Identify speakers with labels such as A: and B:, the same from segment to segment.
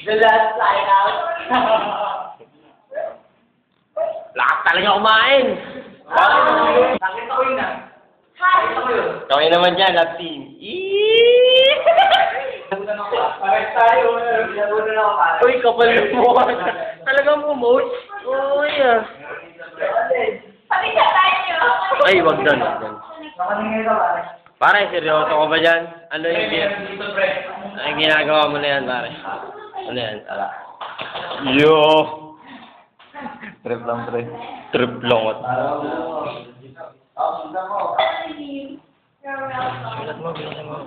A: The last line out.
B: Lakas talaga kumain.
A: Nakita ko yun ah. Nakita ko yun.
B: Kami naman dyan, love team.
A: Pares tayo. Nabunan ako pare.
B: Uy, kapal mo. Talagang promote. Uy, ah.
C: Pati siya tayo.
B: Ay, wag doon.
A: Nakaningay ka pare.
B: Pare, seryoso ko ba dyan? Ano yung ginagawa mo na yan, pare? Ano yan? Yo!
D: Trip lang, pre.
B: Trip longot.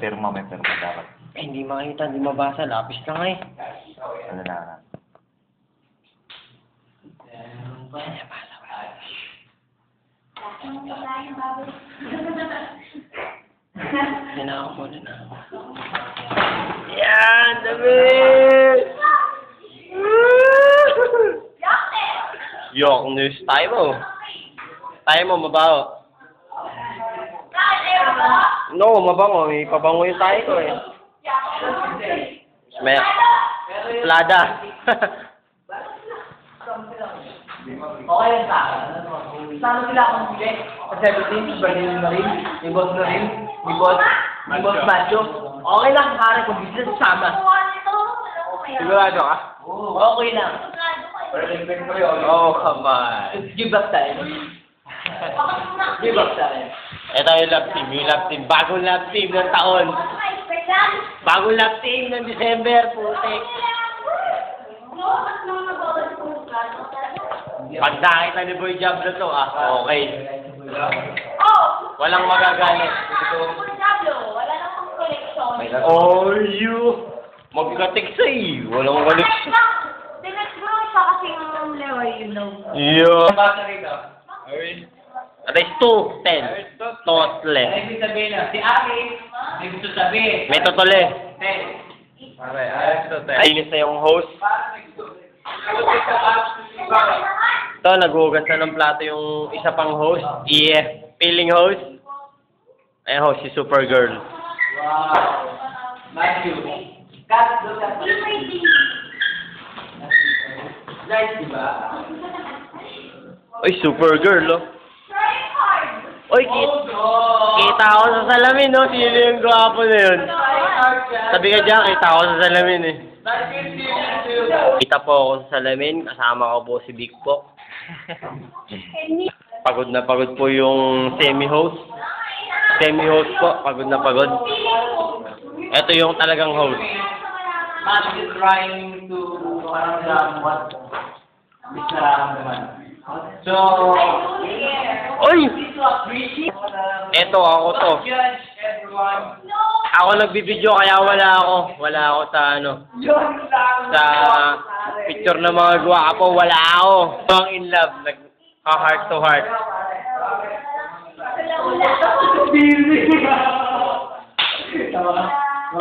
D: Pirma, may pirma dapat.
B: Eh, hindi makita, hindi mabasa. Lapis lang eh.
D: Ano na?
B: Hinako mo na. Yan! Dami! Yok news. Tayo mo. Tayo mo, mabaho. No, mabango. May pabango yung tayo ko eh. May plada.
A: Okay lang sa akin. Sana sila akong bili. Sa 17, Berlin na rin. May boss na rin. May boss macho. Okay lang pare kung business sama.
B: Sigurado ka?
A: Okay lang.
B: Oh, come on.
A: Give up tayo. Give up tayo.
B: Ito yung love team. Yung love team. Bagong love team ng taon. Bagong love team ng December. Putik. Pag nakita ni Boy Diablo to, okay. Walang magagalit.
C: Wala na akong collection.
B: Oh, you. Magkatik sa iyo. Walang koleksyon.
C: Dinag-grow siya kasi yung lewa, you know.
B: Yo.
A: Basta rito.
B: Ares 2, 10. Totle.
A: Ano yung sabihin na? Si Ari, may gusto sabihin.
B: May totole.
D: Pare, ayos to, te.
B: Ayos na yung host. Ito, naghugas na ng plato yung isa pang host. Yeah. Feeling host. Ayan host, si Supergirl.
A: Wow. Matthew. Kat, look at Nice, diba?
B: Uy, Supergirl, oh. Uy, kita ako sa salamin, no? Sino yung gwapo na yun? Sabi ka dyan, kita ako sa salamin, eh. Kita po ako sa salamin, kasama ko po si Big Pok. Pagod na pagod po yung semi-host. Semi-host po, pagod na pagod. Ito yung talagang host.
A: Matt is trying to what is nararamdaman. So,
B: Uy!
A: this was preaching.
B: Eto, ako to.
A: Judge everyone.
B: Ako nagbibideo kaya wala ako. Wala ako sa ano.
A: Yun lang.
B: Sa picture ng mga gwapo, wala ako. Ang in love, heart to heart.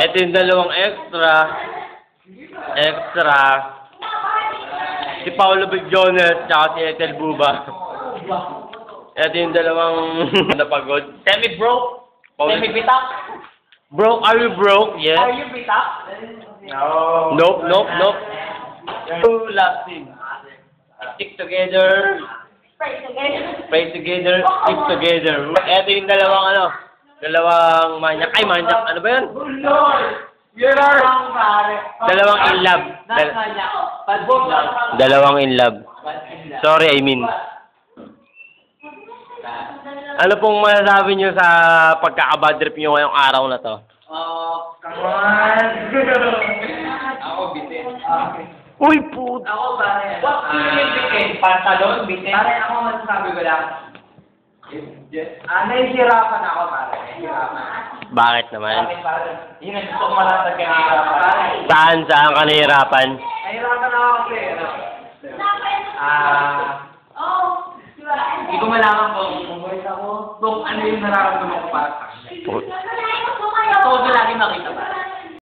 B: Ito yung dalawang extra. Si Paolo Bigjones, tsaka si Ethel Buba. Ito yung dalawang napagod.
A: Semi-broke?
B: Paolo-
A: Semi-bitak?
B: Broke? Are you broke? Yes?
A: Are you bitak? No.
B: Nope. Two last team. Stick together. Pray together. Stick together. Ito yung dalawang manyak. Ay, manyak. Ano ba yun?
A: Lord! You're wrong, pare.
B: Dalawang in love.
A: Not manyak. Padbog lang.
B: Dalawang in love. Sorry, I mean. Ano pong masasabi nyo sa pagkaka-bad trip nyo ngayong araw na to?
A: Oh, come on. Ako, bitin.
B: Uy, puto!
A: Ako, pare. What do you mean bitin? Pantalon, bitin? Pare, ako masasabi ko lang. Nahihirapan ako, pare. Nahihirapan.
B: Bakit naman?
A: Bakit, pare? Yun ang gusto ko malatag ka nahihirapan. Pare.
B: Saan ka nahihirapan?
A: Nahihirapan ako kasi, ano? Hindi ko malaman kung ano yung nararamdaman ko para sa akin. Todo lagi makita, pare.